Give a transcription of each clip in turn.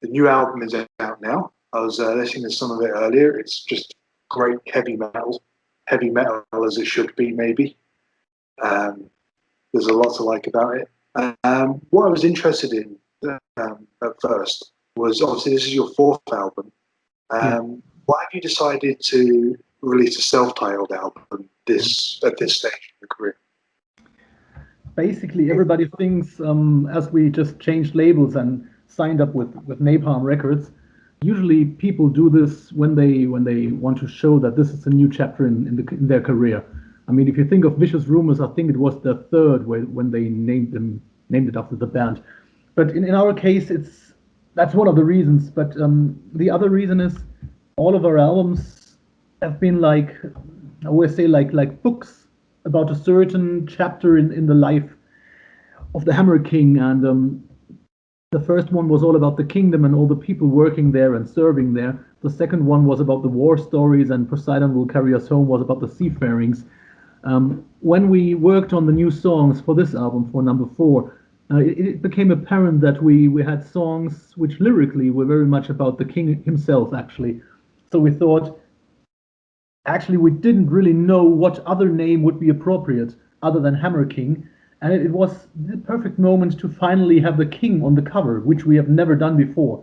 the new album is out now. I was listening to some of it earlier. It's just great heavy metal as it should be, maybe. There's a lot to like about it. What I was interested in at first was, obviously this is your fourth album. Why have you decided to release a self-titled album at this stage in your career? Basically, everybody thinks, as we just changed labels and signed up with Napalm Records, usually people do this when they want to show that this is a new chapter in their career. I mean, if you think of Vicious Rumors, I think it was the third when they named it after the band. But in our case, that's one of the reasons. But the other reason is all of our albums have been like, I always say, like books about a certain chapter in the life of the Hammer King. And the first one was all about the kingdom and all the people working there and serving there. The second one was about the war stories, and Poseidon Will Carry Us Home was about the seafarings. When we worked on the new songs for this album, for number 4, it became apparent that we had songs which lyrically were very much about the king himself, actually. So we thought, actually, we didn't really know what other name would be appropriate other than Hammer King. And it was the perfect moment to finally have the king on the cover, which we have never done before.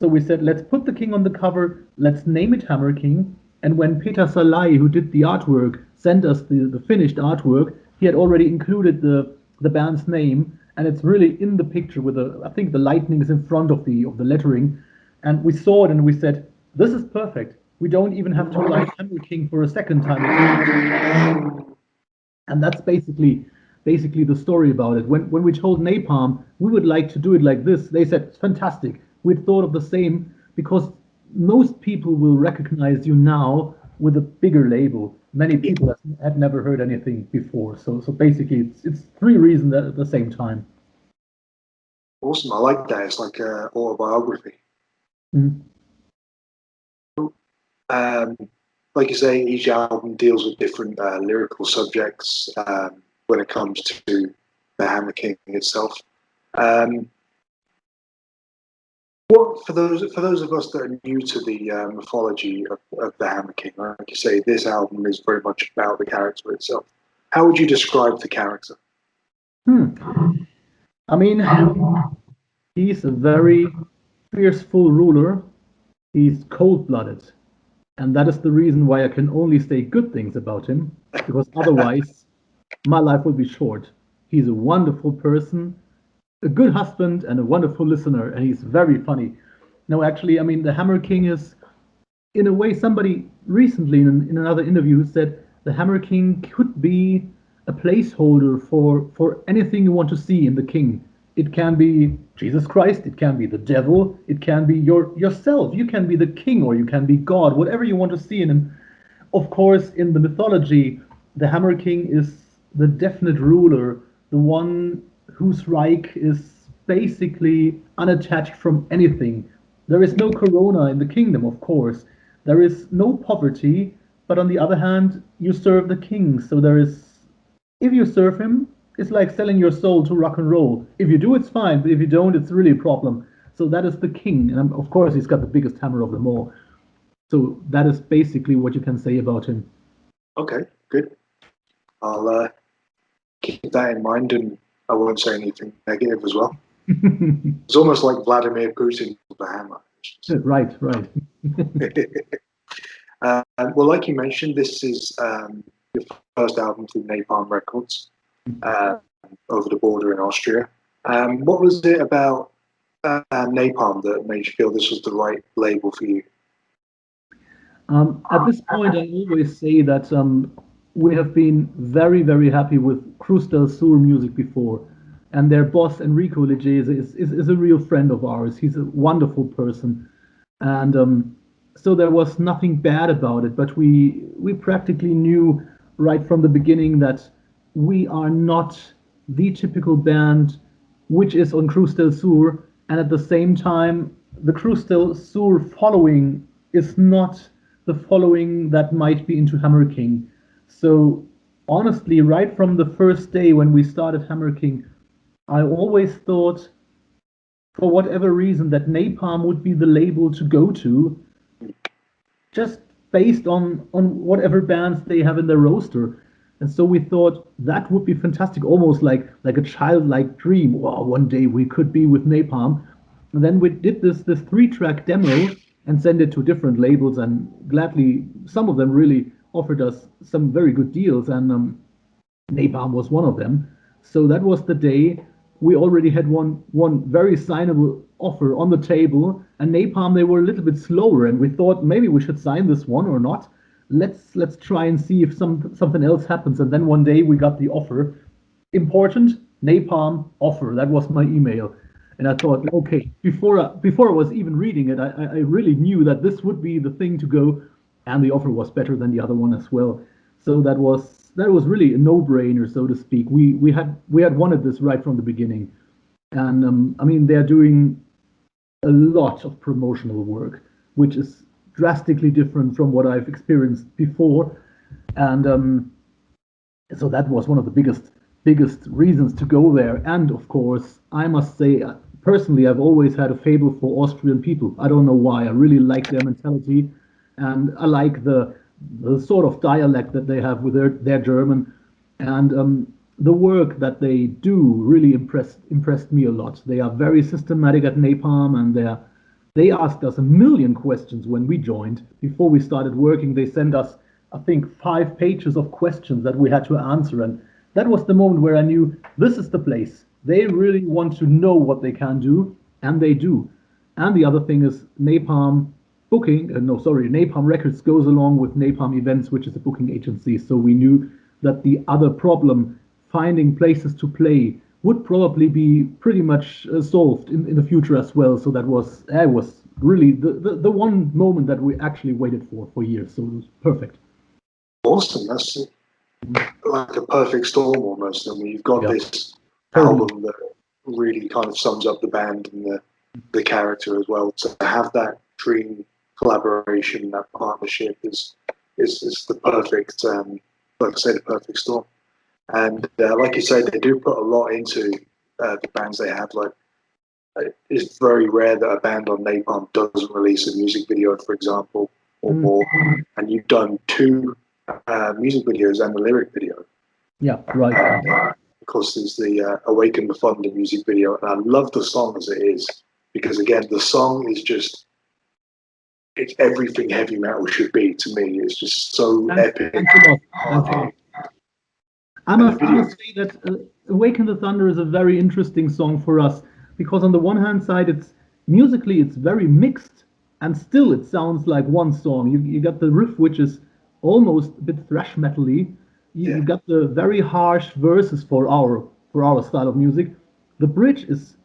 So we said, let's put the king on the cover, let's name it Hammer King. And when Peter Salai, who did the artwork, sent us the finished artwork, he had already included the band's name, and it's really in the picture with I think the lightning is in front of the lettering. And we saw it and we said, this is perfect. We don't even have to write Hammer King for a second time. And that's basically the story about it. When we told Napalm we would like to do it like this, they said, it's fantastic. We'd thought of the same, because most people will recognize you now with a bigger label. Many people had never heard anything before. So basically it's 3 reasons at the same time. Awesome. I like that. It's like an autobiography. Mm-hmm. Like you say, each album deals with different lyrical subjects when it comes to the Hammer King itself. What for those of us that are new to the mythology of the Hammer King, like you say, this album is very much about the character itself. How would you describe the character? I mean, he's a very fearful ruler. He's cold-blooded. And that is the reason why I can only say good things about him, because otherwise my life will be short. He's a wonderful person, a good husband, and a wonderful listener, and he's very funny. No, actually, I mean, the Hammer King is, in a way, somebody recently in another interview said the Hammer King could be a placeholder for anything you want to see in the king. It can be Jesus Christ, it can be the devil, it can be yourself. You can be the king, or you can be God, whatever you want to see in him. Of course, in the mythology, the Hammer King is the definite ruler, the one whose Reich is basically unattached from anything. There is no corona in the kingdom, of course. There is no poverty, but on the other hand, you serve the king. So if you serve him, it's like selling your soul to rock and roll. If you do, it's fine, but if you don't, it's really a problem. So that is the king, and of course, he's got the biggest hammer of them all. So that is basically what you can say about him. Okay, good. I'll keep that in mind, and I won't say anything negative as well. It's almost like Vladimir Putin with the hammer. Right. Well, like you mentioned, this is your first album through Napalm Records, over the border in Austria. What was it about Napalm that made you feel this was the right label for you? At this point, I always say that we have been very, very happy with Cruz del Sur music before. And their boss, Enrico Legese, is a real friend of ours. He's a wonderful person. And so there was nothing bad about it. But we practically knew right from the beginning that we are not the typical band which is on Cruz del Sur. And at the same time, the Cruz del Sur following is not the following that might be into Hammer King. So honestly, right from the first day when we started Hammer King, I always thought for whatever reason, that Napalm would be the label to go to, just based on whatever bands they have in their roster. And so we thought that would be fantastic, almost like a childlike dream. Wow, one day we could be with Napalm. And then we did this 3-track demo and sent it to different labels, and gladly some of them really offered us some very good deals, and Napalm was one of them. So that was the day we already had one very signable offer on the table, and Napalm, they were a little bit slower, and we thought maybe we should sign this one or not. Let's try and see if something else happens. And then one day we got the offer. Important, Napalm offer. That was my email. And I thought, okay, before I was even reading it, I really knew that this would be the thing to go, and the offer was better than the other one as well. So that was really a no-brainer, so to speak. We had wanted this right from the beginning, and I mean, they're doing a lot of promotional work, which is drastically different from what I've experienced before, and so that was one of the biggest reasons to go there. And of course, I must say, personally, I've always had a fable for Austrian people. I don't know why. I really like their mentality, and I like the sort of dialect that they have with their German, and the work that they do really impressed me a lot. They are very systematic at Napalm, and they asked us a million questions when we joined. Before we started working, they sent us, I think, 5 pages of questions that we had to answer, and that was the moment where I knew this is the place. They really want to know what they can do, and they do. And the other thing is Napalm Napalm Records goes along with Napalm Events, which is a booking agency. So we knew that the other problem, finding places to play, would probably be pretty much solved in the future as well. So that was really the one moment that we actually waited for years. So it was perfect. Awesome. That's like a perfect storm almost. I mean, you've got this Totally. album that really kind of sums up the band and the character as well. To have that dream collaboration, that partnership is the perfect, like I say, the perfect storm. And like you say, they do put a lot into the bands they have. Like, it's very rare that a band on Napalm doesn't release a music video, for example, or more. And you've done 2 music videos and the lyric video. Yeah, right. Of course, there's the Awaken the Thunder music video, and I love the song as it is, because again, the song is just, it's everything heavy metal should be to me. It's just so epic. Thanks a lot. I must say that Awaken the Thunder is a very interesting song for us, because on the one hand side, it's musically it's very mixed, and still it sounds like one song. You got the riff, which is almost a bit thrash metally. You got the very harsh verses for our style of music. The bridge is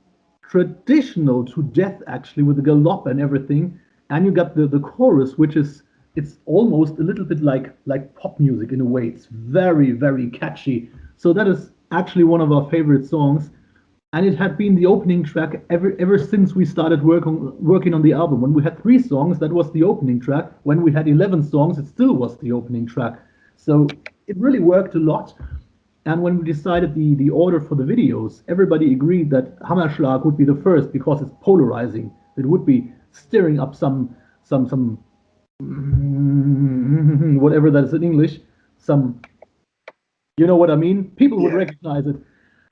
traditional to death, actually, with the galop and everything. And you got the chorus, which is, it's almost a little bit like pop music in a way. It's very, very catchy. So that is actually one of our favorite songs, and it had been the opening track ever since we started working on the album. When we had 3 songs, that was the opening track. When we had 11 songs, it still was the opening track. So it really worked a lot. And when we decided the order for the videos, everybody agreed that Hammerschlag would be the first, because it's polarizing. It would be stirring up some whatever that is in English, some, you know what I mean? People would recognize it.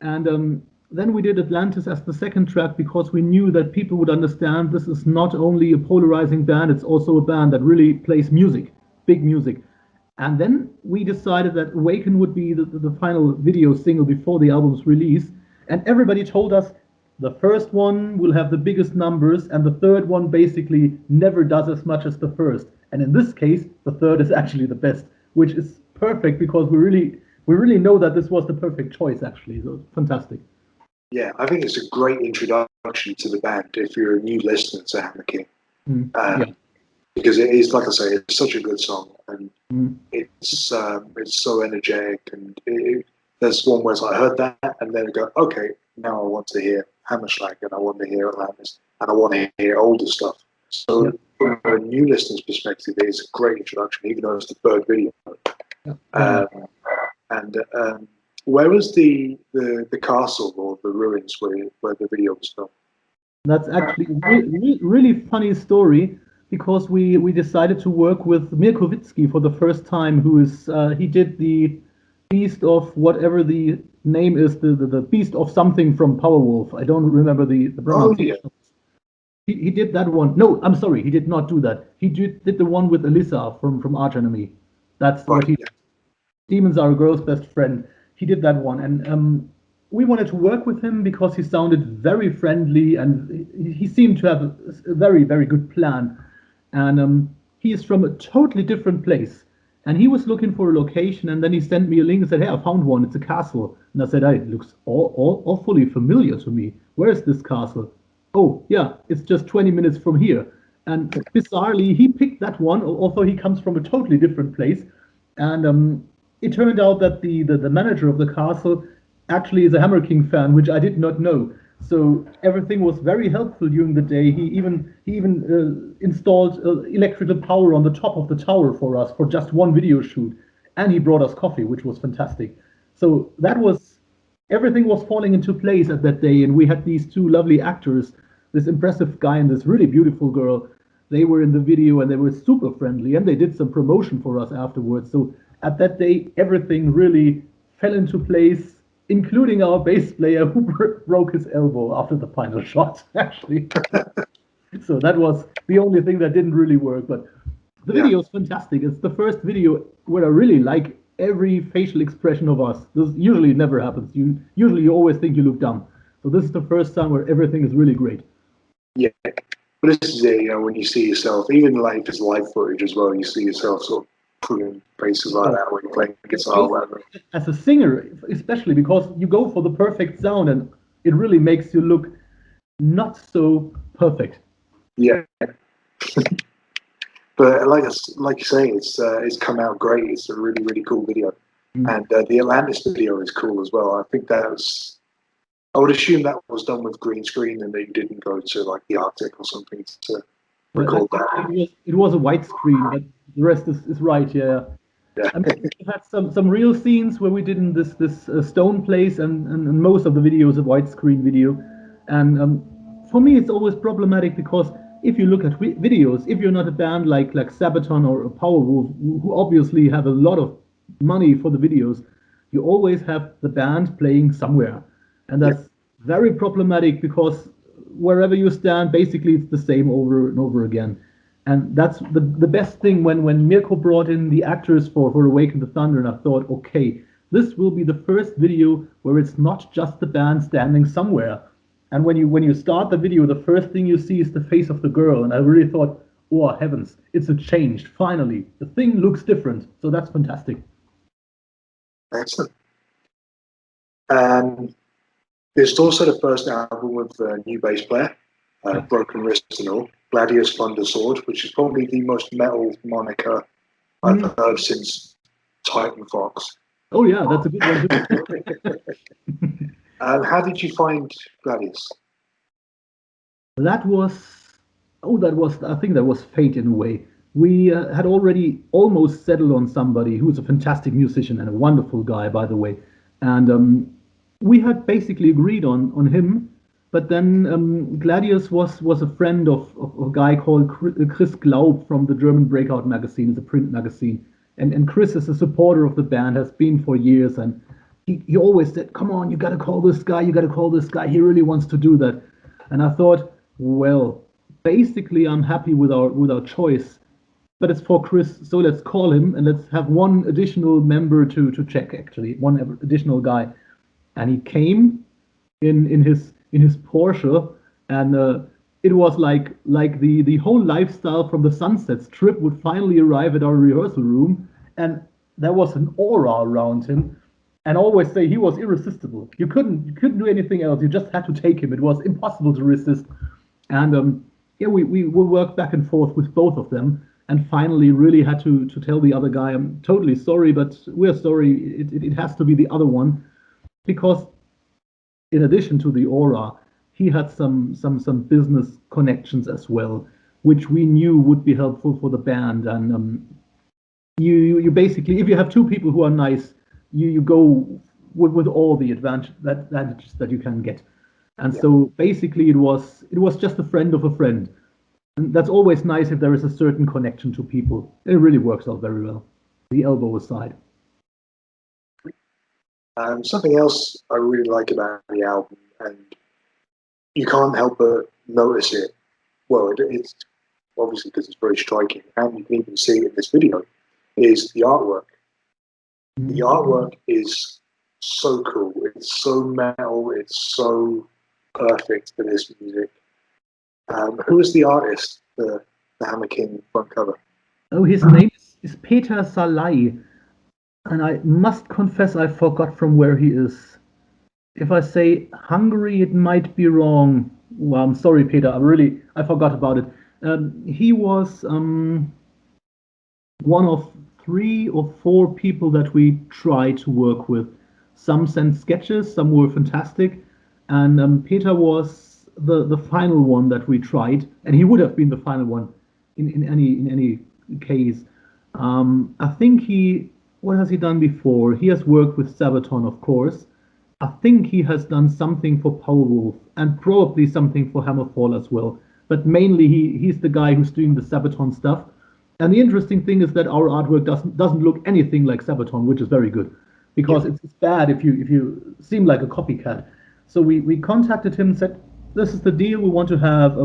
And then we did Atlantis as the second track, because we knew that people would understand this is not only a polarizing band, it's also a band that really plays music, big music. And then we decided that Awaken would be the final video single before the album's release. And everybody told us the first one will have the biggest numbers, and the third one basically never does as much as the first. And in this case, the third is actually the best, which is perfect, because we really know that this was the perfect choice, actually. So it's fantastic. Yeah, I think it's a great introduction to the band if you're a new listener to Hammer King. Because it is, like I say, it's such a good song, and it's so energetic, and there's one where I heard that, and then I go, okay, now I want to hear Hammerschlag, and I want to hear Atlantis, and I want to hear older stuff. So from a new listener's perspective, it's a great introduction, even though it's the 3rd video. Where was the castle or the ruins where the video was filmed? That's actually a really funny story because we decided to work with Mirkovitsky for the first time, who is he did the Beast of whatever the name is, the Beast of something from Powerwolf. I don't remember the Oh yeah. pronunciation. He did that one. No, I'm sorry, he did not do that. He did the one with Alyssa from Arch Enemy. That's what Right. he Yeah. Demons Are a Girl's Best Friend. He did that one, and we wanted to work with him because he sounded very friendly and he seemed to have a very good plan. And he is from a totally different place. And he was looking for a location, and then he sent me a link and said, "Hey, I found one. It's a castle." And I said, "Hey, it looks awfully familiar to me. Where is this castle?" "Oh, yeah, it's just 20 minutes from here." And bizarrely, he picked that one, although he comes from a totally different place. And it turned out that the manager of the castle actually is a Hammer King fan, which I did not know. So everything was very helpful during the day. He even installed electrical power on the top of the tower for us for just one video shoot, and he brought us coffee, which was fantastic. So that was everything was falling into place at that day, and we had these two lovely actors, this impressive guy and this really beautiful girl. They were in the video and they were super friendly, and they did some promotion for us afterwards. So at that day, everything really fell into place, including our bass player who broke his elbow after the final shot, actually. So that was the only thing that didn't really work. But the Yeah. video is fantastic. It's the first video where I really like every facial expression of us. This usually never happens. You always think you look dumb. So this is the first time where everything is really great. Yeah. But this is it, when you see yourself, even like if it's live footage as well, you see yourself sort of putting faces like Oh, that when you're playing guitar or whatever. as a singer, especially because you go for the perfect sound and it really makes you look not so perfect. Yeah. But like you say, it's come out great. It's a really cool video, Mm. and the Atlantis video is cool as well. I think that was. I would assume that was done with green screen, and they didn't go to like the Arctic or something to record that. It was a white screen, but the rest is right. Yeah. Yeah. I mean, we had some real scenes where we did in this stone place, and most of the video is a widescreen video. And for me, it's always problematic because if you look at videos, if you're not a band like Sabaton or Powerwolf, who obviously have a lot of money for the videos, you always have the band playing somewhere, and Yeah. that's very problematic because wherever you stand, basically it's the same over and over again. And that's the best thing when Mirko brought in the actors for Awaken the Thunder, and I thought, okay, this will be the first video where it's not just the band standing somewhere. And when you start the video, the first thing you see is the face of the girl, and I really thought, oh heavens, it's a change. Finally, the thing looks different. So that's fantastic. Excellent. It's also the first album with a new bass player, Broken Wrist and all, Gladius Thunder Sword, which is probably the most metal moniker I've heard since Titan Fox. Oh yeah, that's a good one too. How did you find Gladius? That was, I think that was fate in a way. We had already almost settled on somebody who is a fantastic musician and a wonderful guy, by the way. And we had basically agreed on him. But then Gladius was a friend of a guy called Chris Glaub from the German Breakout magazine. It's a print magazine. And Chris is a supporter of the band, has been for years. And he always said, come on, you got to call this guy. You got to call this guy. He really wants to do that. And I thought, well, basically, I'm happy with our choice, but it's for Chris, so let's call him and let's have one additional member to check. Actually, one additional guy, and he came in his Porsche, and it was like the whole lifestyle from the Sunset Strip would finally arrive at our rehearsal room, and there was an aura around him. And always say he was irresistible. You couldn't do anything else. You just had to take him. It was impossible to resist. And yeah, we worked back and forth with both of them, and finally really had to tell the other guy, I'm totally sorry, but we're sorry. It has to be the other one, because in addition to the aura, he had some business connections as well, which we knew would be helpful for the band. And you basically, if you have two people who are nice, you go with all the advantages that you can get. And so basically it was just a friend of a friend. And that's always nice if there is a certain connection to people. It really works out very well. The elbow aside. Something else I really like about the album, and you can't help but notice it. Well, it's obviously because it's very striking, and you can even see it in this video, is the artwork. The artwork is so cool. It's so metal. It's so perfect for this music. Who is the artist, the Hammer King front cover? Oh, his name is Peter Salai. And I must confess I forgot from where he is. If I say Hungary, it might be wrong. Well, I'm sorry, Peter. I forgot about it. He was one of 3 or 4 people that we tried to work with. Some sent sketches, some were fantastic, and Peter was the final one that we tried, and he would have been the final one in any case. I think what has he done before? He has worked with Sabaton, of course. I think he has done something for Powerwolf and probably something for Hammerfall as well. But mainly he's the guy who's doing the Sabaton stuff. And the interesting thing is that our artwork doesn't look anything like Sabaton, which is very good, because it's bad if you seem like a copycat. So we contacted him and said, this is the deal. We want to have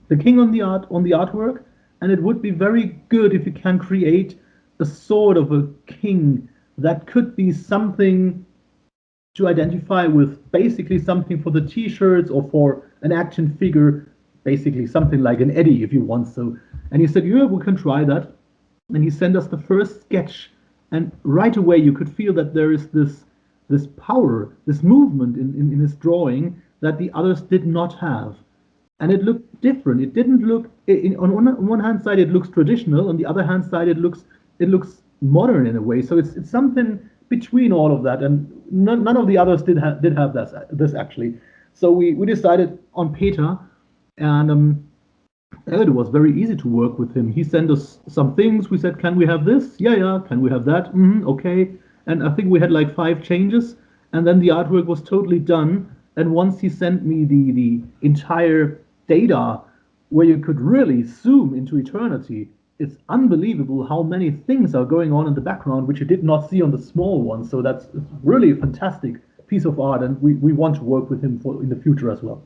the king on the artwork, and it would be very good if you can create a sort of a king that could be something to identify with, basically something for the t-shirts or for an action figure, basically something like an Eddie if you want so. And he said, yeah, we can try that. And he sent us the first sketch, and right away you could feel that there is this power, this movement in his drawing that the others did not have. And it looked different. It didn't look, on one hand side it looks traditional, on the other hand side it looks modern in a way. So it's something between all of that, and none of the others did have this actually. So we decided on Peter, and it was very easy to work with him. He sent us some things. We said, can we have this? Yeah. Can we have that? Okay. And I think we had like 5 changes, and then the artwork was totally done. And once he sent me the entire data where you could really zoom into eternity, it's unbelievable how many things are going on in the background which you did not see on the small one. So it's really a fantastic piece of art, and we want to work with him in the future as well.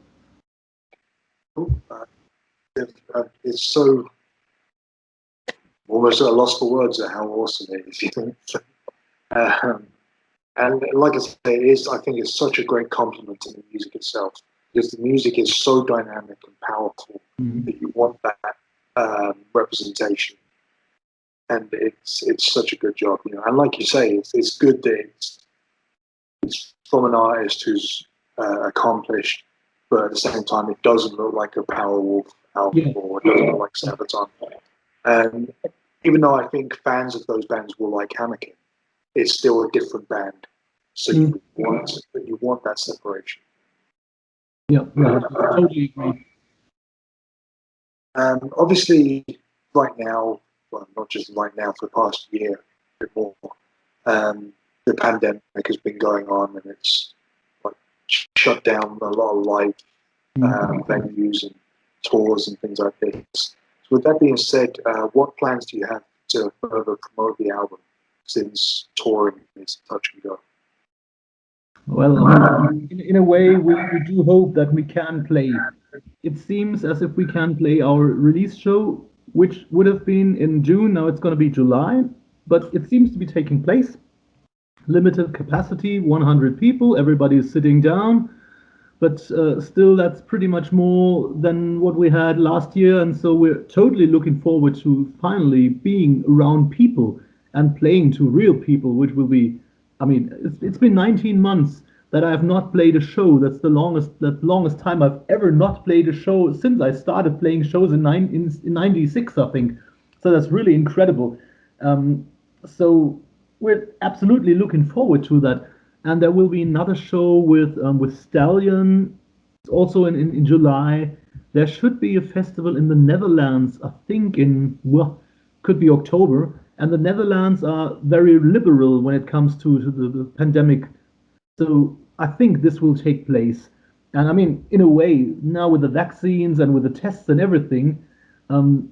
It's so almost at a loss for words at how awesome it is. And like I say, I think it's such a great compliment to the music itself, because the music is so dynamic and powerful that you want that representation, and it's such a good job, And like you say, it's good that it's from an artist who's accomplished, but at the same time, it doesn't look like a Powerwolf album, or it doesn't look like Sabaton. And even though I think fans of those bands will like Hammer King, it's still a different band. So you want that separation. Yeah, I totally agree. Obviously, right now, well, not just right now, for the past year, a bit more, the pandemic has been going on, and it's like shut down a lot of live venues and tours and things like this. So with that being said, what plans do you have to further promote the album, since touring is touch and go? Well, in a way, we do hope that we can play. It seems as if we can play our release show, which would have been in June. Now it's going to be July, but it seems to be taking place. Limited capacity, 100 people, everybody is sitting down, but still that's pretty much more than what we had last year, and so we're totally looking forward to finally being around people and playing to real people, which will be, I mean, it's been 19 months that I have not played a show. That's the longest time I've ever not played a show since I started playing shows in 96, I think. So that's really incredible. So we're absolutely looking forward to that. And there will be another show with Stallion, also in July. There should be a festival in the Netherlands, I think could be October. And the Netherlands are very liberal when it comes to the pandemic. So I think this will take place. And I mean, in a way, now with the vaccines and with the tests and everything, um,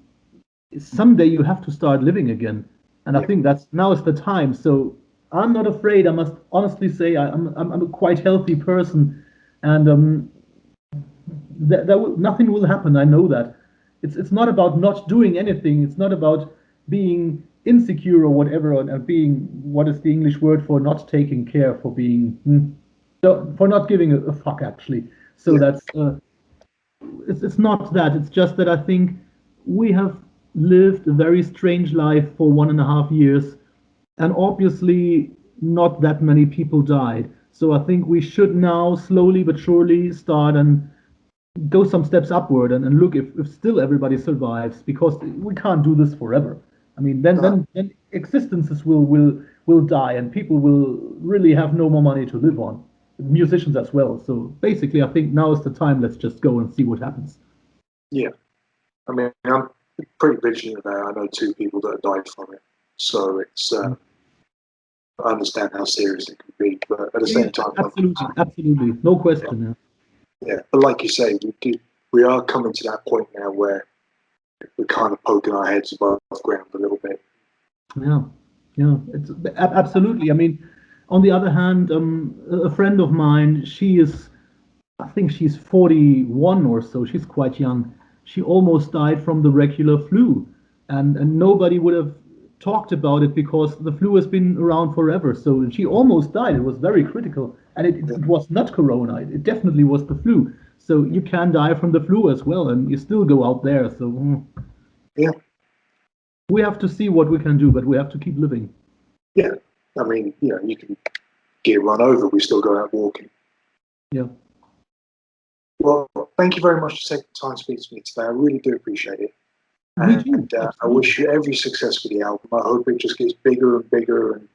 someday you have to start living again. And I Yeah, think that's now is the time. So I'm not afraid. I must honestly say I'm a quite healthy person, and nothing will happen. I know that. It's not about not doing anything. It's not about being insecure or whatever, and being, what is the English word for not taking care, for being for not giving a fuck actually. So yeah, that's it's not that. It's just that I think we have lived a very strange life for 1.5 years, and obviously not that many people died. So I think we should now slowly but surely start and go some steps upward, and look if still everybody survives, because we can't do this forever. I mean, then existences will die, and people will really have no more money to live on. Musicians as well. So basically, I think now is the time. Let's just go and see what happens. yeah. I mean, I'm pretty vigilant about it. I know 2 people that have died from it, so it's. I understand how serious it can be, but at the Yeah, same time, absolutely, absolutely, no yeah, question. yeah. But like you say, we are coming to that point now where we're kind of poking our heads above ground a little bit. Yeah, yeah, it's absolutely. I mean, on the other hand, a friend of mine, I think she's 41 or so. She's quite young. She almost died from the regular flu, and nobody would have talked about it because the flu has been around forever. So she almost died. It was very critical, and Yeah, it was not corona. It definitely was the flu. So you can die from the flu as well, and you still go out there. So yeah, we have to see what we can do, but we have to keep living. yeah. I mean, you can get run over. We still go out walking. Yeah. Well, thank you very much for taking the time to speak to me today. I really do appreciate it. Me too. And I Absolutely. wish you every success with the album. I hope it just gets bigger and bigger. And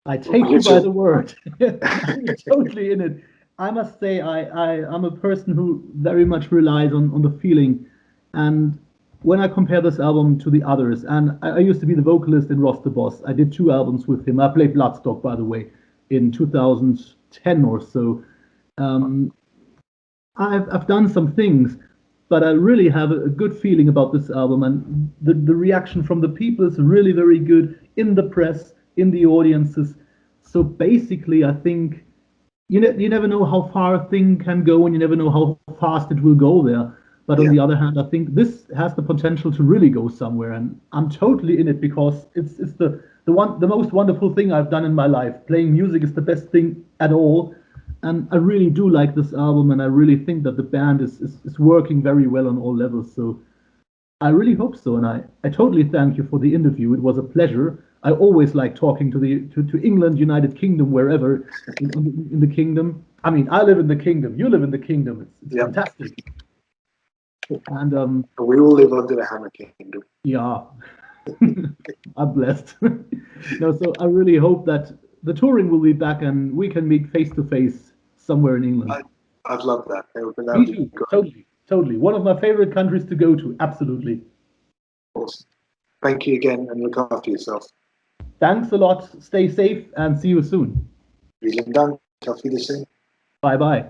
I we take you get by to, the word. I'm totally in it. I must say, I'm a person who very much relies on the feeling. And when I compare this album to the others, and I used to be the vocalist in Ross the Boss. I did 2 albums with him. I played Bloodstock, by the way, in 2010 or so. Um, I've done some things, but I really have a good feeling about this album, and the reaction from the people is really very good in the press, in the audiences. So basically, I think you never know how far a thing can go, and you never know how fast it will go there. But on yeah, the other hand, I think this has the potential to really go somewhere, and I'm totally in it because it's the most wonderful thing I've done in my life. Playing music is the best thing at all, and I really do like this album, and I really think that the band is working very well on all levels. So I really hope so, and I totally thank you for the interview. It was a pleasure. I always like talking to England, United Kingdom, wherever in the kingdom. I mean, I live in the kingdom. You live in the kingdom. It's yeah. fantastic. And And we all live under the Hammer Kingdom. yeah, I'm blessed. No, so I really hope that the touring will be back and we can meet face to face somewhere in England. I'd love that. That Me would be too. great. Totally, totally. One of my favorite countries to go to. Absolutely. Awesome. Thank you again, and look after yourself. Thanks a lot. Stay safe and see you soon. Vielen Dank. Auf Wiedersehen. Bye bye.